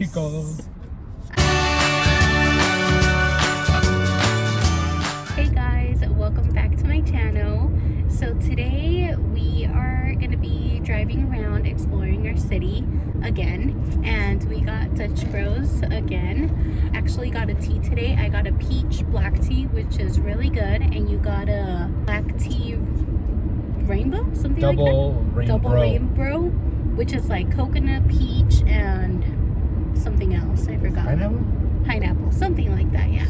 Chicos. Hey guys, welcome back to my channel. So today we are going to be driving around exploring our city again, and we got Dutch Bros again. Actually got a tea today. I got a peach black tea, which is really good, and you got a black tea rainbow, something Double like that. Double rainbow, which is like coconut, peach, and something else. I forgot. Pineapple, something like that. Yeah.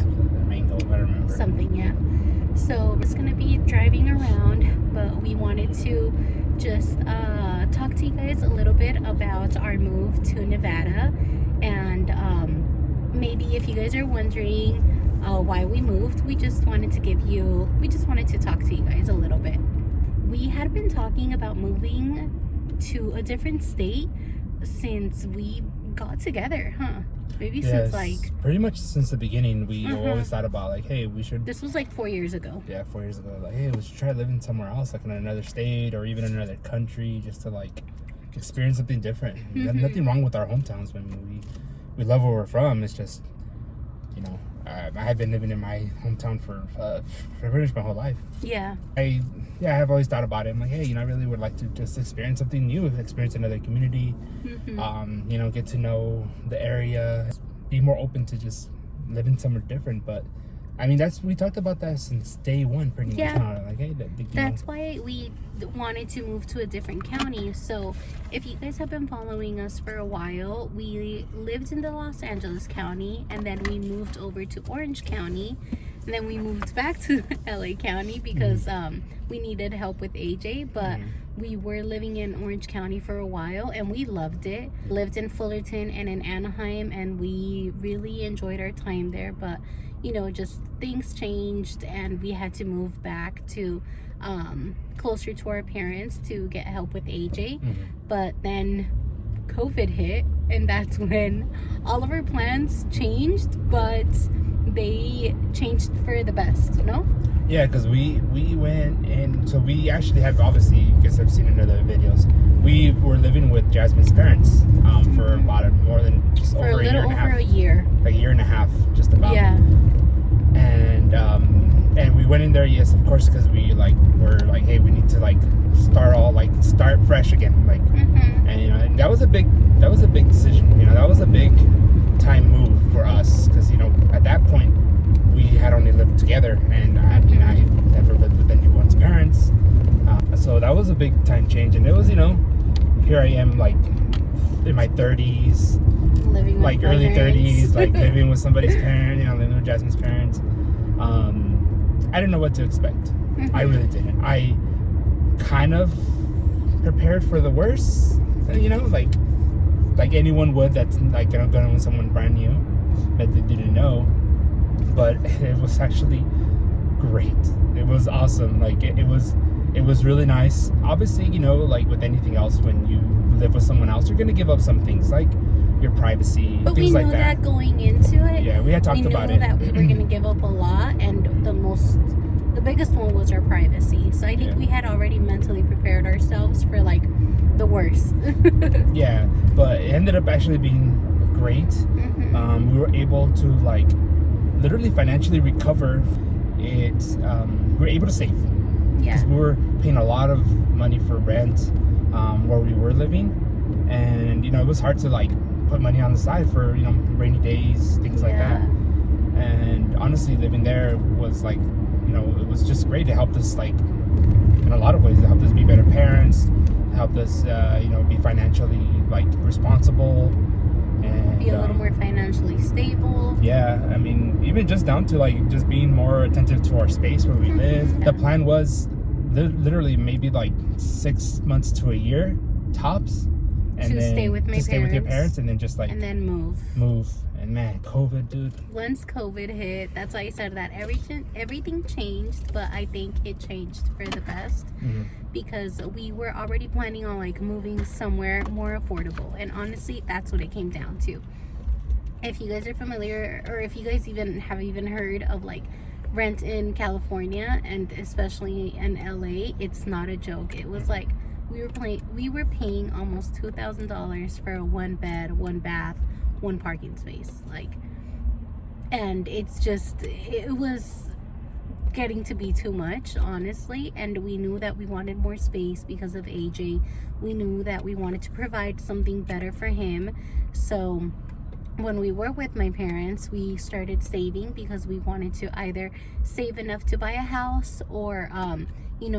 Mango, I remember. Something, yeah. So we're just gonna be driving around, but we wanted to just talk to you guys a little bit about our move to Nevada, and maybe if you guys are wondering why we moved, we just wanted to talk to you guys a little bit. We had been talking about moving to a different state since we got together, huh? Maybe since like pretty much since the beginning. We always thought about like, hey, we should. This was like 4 years ago. Yeah, 4 years ago. Like, hey, we should try living somewhere else, like in another state or even another country, just to like experience something different. Nothing wrong with our hometowns. When we love where we're from. It's just, you know, I have been living in my hometown for pretty much my whole life. Yeah. I've always thought about it. I'm like, hey, I really would like to just experience something new, experience another community, get to know the area, be more open to just living somewhere different. But I mean, we talked about that since day one, pretty much. Like, hey, that's why we wanted to move to a different county. So if you guys have been following us for a while, we lived in the Los Angeles County, and then we moved over to Orange County, and then we moved back to LA County because we needed help with AJ, but we were living in Orange County for a while and we loved it. Lived in Fullerton and in Anaheim, and we really enjoyed our time there, but just things changed and we had to move back to closer to our parents to get help with AJ. But then COVID hit, and that's when all of our plans changed, but they changed for the best, Yeah, because we went in, so we actually have, obviously, you guys have seen in other videos, we were living with Jasmine's parents for about more than just for over a year and a half. A year. Like a year and a half, just about. Yeah. And we went in there, yes, of course, because we were like, hey, we need to start fresh again, and that was a big decision. That was a big time move for us, because at that point we had only lived together, and I never lived with anyone's parents, so that was a big time change. And it was, here I am, like in my 30s, living with early parents. 30s, living with somebody's parents, living with Jasmine's parents. I didn't know what to expect. I really didn't. I kind of prepared for the worst, like anyone would that's going with someone brand new that they didn't know. But it was actually great. It was awesome. It was really nice. Obviously, like with anything else, when you live with someone else, you're gonna give up some things, like your privacy, but things like that. We knew that going into it. Yeah, we had talked about it. We knew that we were gonna give up a lot, and the biggest one was our privacy. So I think we had already mentally prepared ourselves for the worst. Yeah, but it ended up actually being great. We were able to literally financially recover it. We were able to save, because we were paying a lot of money for rent where we were living, and it was hard to put money on the side for rainy days, things like that. And honestly, living there was it was just great. It helped us in a lot of ways. It helped us be better parents, it helped us be financially responsible and be a little more financially stable. Yeah, I mean, even just down to just being more attentive to our space where we live. The plan was literally maybe 6 months to a year tops, and to stay with your parents, and then just and then move. And man, COVID, dude. Once COVID hit, that's why I said that everything changed, but I think it changed for the best, because we were already planning on moving somewhere more affordable, and honestly, that's what it came down to. If you guys are familiar, or if you guys have heard of rent in California, and especially in LA, it's not a joke. It was we were paying almost $2,000 for a 1 bed, 1 bath, one parking space. Like, and it was getting to be too much, honestly. And we knew that we wanted more space because of AJ. We knew that we wanted to provide something better for him. So when we were with my parents, we started saving because we wanted to either save enough to buy a house or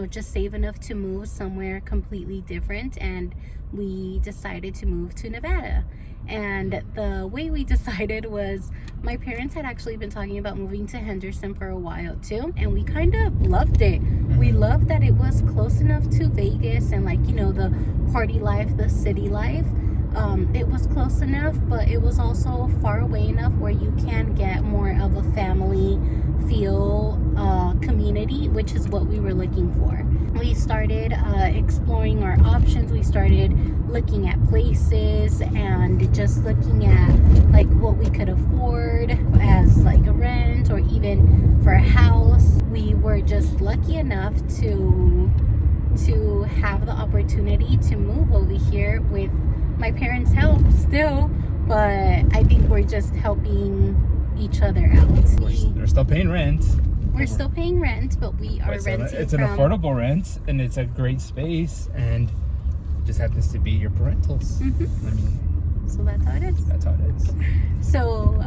just save enough to move somewhere completely different. And we decided to move to Nevada. And the way we decided was, my parents had actually been talking about moving to Henderson for a while too, and we kind of loved it. We loved that it was close enough to Vegas and the party life, the city life. It was close enough, but it was also far away enough where you can get more of a family feel community, which is what we were looking for. We started exploring our options. We started looking at places and just looking at what we could afford as a rent or even for a house. We were just lucky enough to have the opportunity to move over here with my parents' help still, but I think we're just helping each other out. We're still paying rent. We're still paying rent, but we are renting. It's an affordable rent, and it's a great space, and it just happens to be your parentals. Mm-hmm. I mean, so that's how it is. That's how it is. So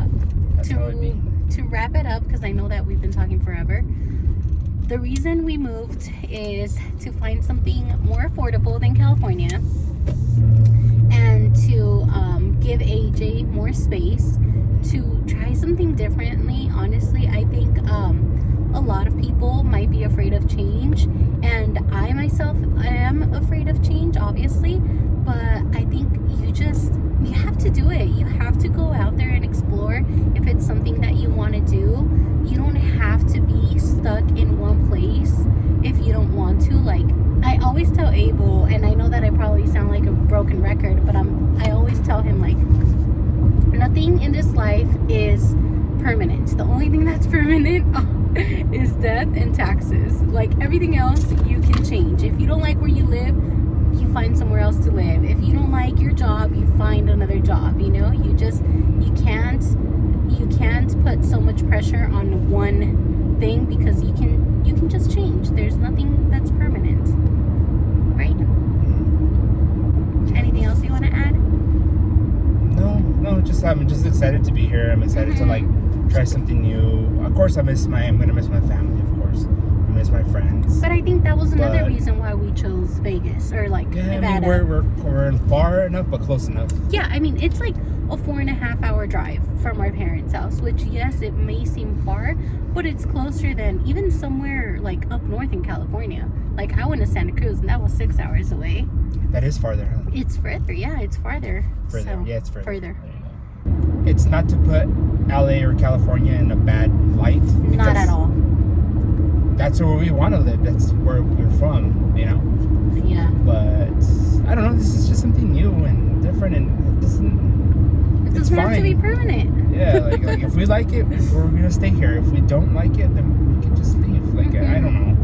to wrap it up, because I know that we've been talking forever. The reason we moved is to find something more affordable than California, and to give AJ more space, to try something differently. Honestly, I think a lot of people might be afraid of change, and I myself am afraid of change, obviously, but I think you have to do it. You have to go out there and explore. If it's something that you want to do, you don't have to be stuck in one place if you don't want to. I always tell Abel, and I know that I probably sound like a broken record, but I always tell him, nothing in this life is permanent. The only thing that's permanent is death and taxes. Everything else you can change. If you don't like where you live, you find somewhere else to live. If you don't like your job, you find another job. You can't put so much pressure on one thing, because you can just change. There's nothing that's permanent, right? Anything else you want to add? No, I'm just excited to be here. I'm excited to try something new. Of course, I'm gonna miss my family, of course. I miss my friends. But I think that was another reason why we chose Vegas or Nevada. I mean, we're far enough but close enough. Yeah, I mean, it's a 4.5 hour drive from our parents' house, which, yes, it may seem far, but it's closer than even somewhere up north in California. I went to Santa Cruz, and that was 6 hours away. That is farther, huh? It's further, yeah, it's farther. It's further. Further. There you go. It's not to put LA or California in a bad light. Not at all. That's where we want to live. That's where we're from, Yeah. But I don't know. This is just something new and different, and it doesn't have to be permanent. Yeah, if we like it, we're gonna stay here. If we don't like it, then we can just leave. I don't know.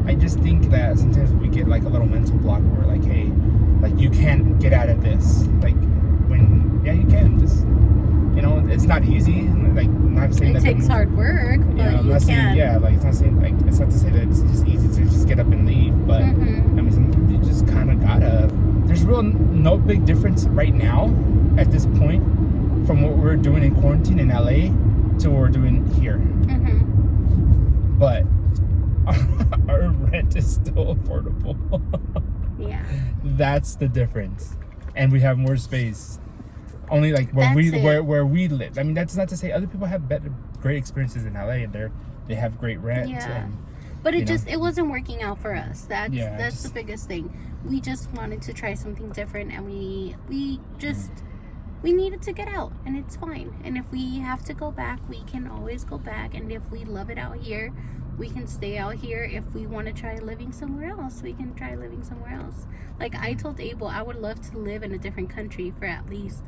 I just think that sometimes we get a little mental block where hey, you can't get out of this. You can. Just it's not easy. Not saying it takes hard work, but you can. It's not saying it's not to say that it's just easy to just get up and leave, but I mean sometimes you just kind of gotta. There's no big difference right now at this point from what we're doing in quarantine in LA to what we're doing here. But our rent is still affordable. Yeah. That's the difference. And we have more space. Only where we live. I mean, that's not to say other people have great experiences in LA, and they have great rent. Yeah. But it wasn't working out for us. That's the biggest thing. We just wanted to try something different, and we needed to get out, and it's fine. And if we have to go back, we can always go back. And if we love it out here, we can stay out here. If we want to try living somewhere else, we can try living somewhere else. I told Abel, I would love to live in a different country for at least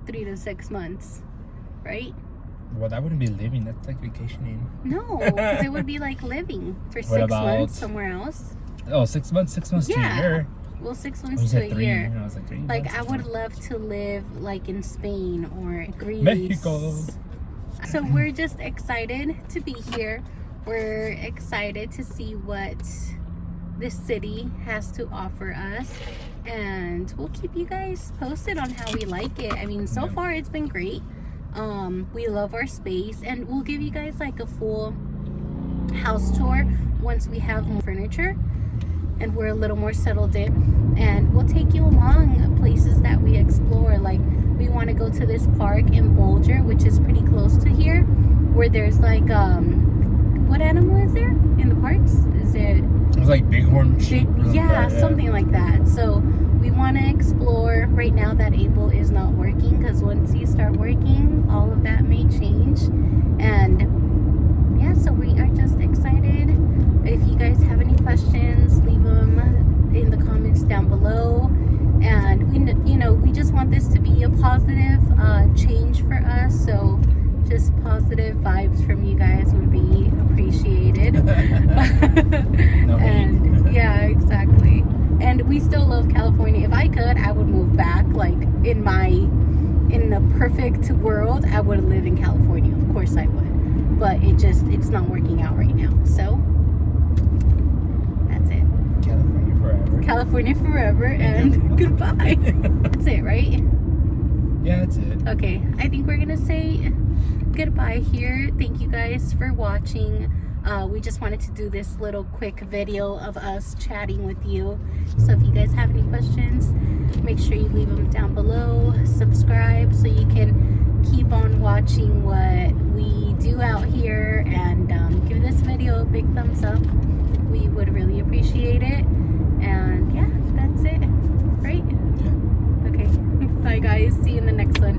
3 to 6 months, right? Well, that wouldn't be living. That's vacationing. No, because it would be living for 6 months somewhere else. Oh, 6 months? 6 months to a year. Well, 6 Oh, months you to said a 3. year. I was like 3. Like, That's I would fine. love to live like in Spain or Greece. Mexico. So we're just excited to be here. We're excited to see what this city has to offer us, and we'll keep you guys posted on how we like it. I mean, so Yeah. far it's been great. We love our space, and we'll give you guys like a full house tour once we have more furniture and we're a little more settled in, and we'll take you along places that we explore. Like, we want to go to this park in Bolger, which is pretty close to here, where there's like what animal is there in the parks? Is it It was like bighorn sheep. or something yeah, like that, something like that. So we want to explore. Right now that Able is not working, because once you start working, all of that may change. And yeah, so we are just excited. If you guys have any questions, leave them in the comments down below. And we just want this to be a positive change for us. So just positive vibes from you guys would be appreciated. No hate. And yeah, exactly. And we still love California. If I could, I would move back. Like, in the perfect world, I would live in California. Of course I would. But it's not working out right now. So that's it. California forever. California forever and goodbye. That's it, right? Yeah, that's it. Okay, I think we're gonna say goodbye here. Thank you guys for watching. We just wanted to do this little quick video of us chatting with you. So if you guys have any questions, make sure you leave them down below. Subscribe so you can keep on watching what we do out here, and give this video a big thumbs up. We would really appreciate it. And yeah, that's it. Right? Yeah. Okay. Bye guys. See you in the next one.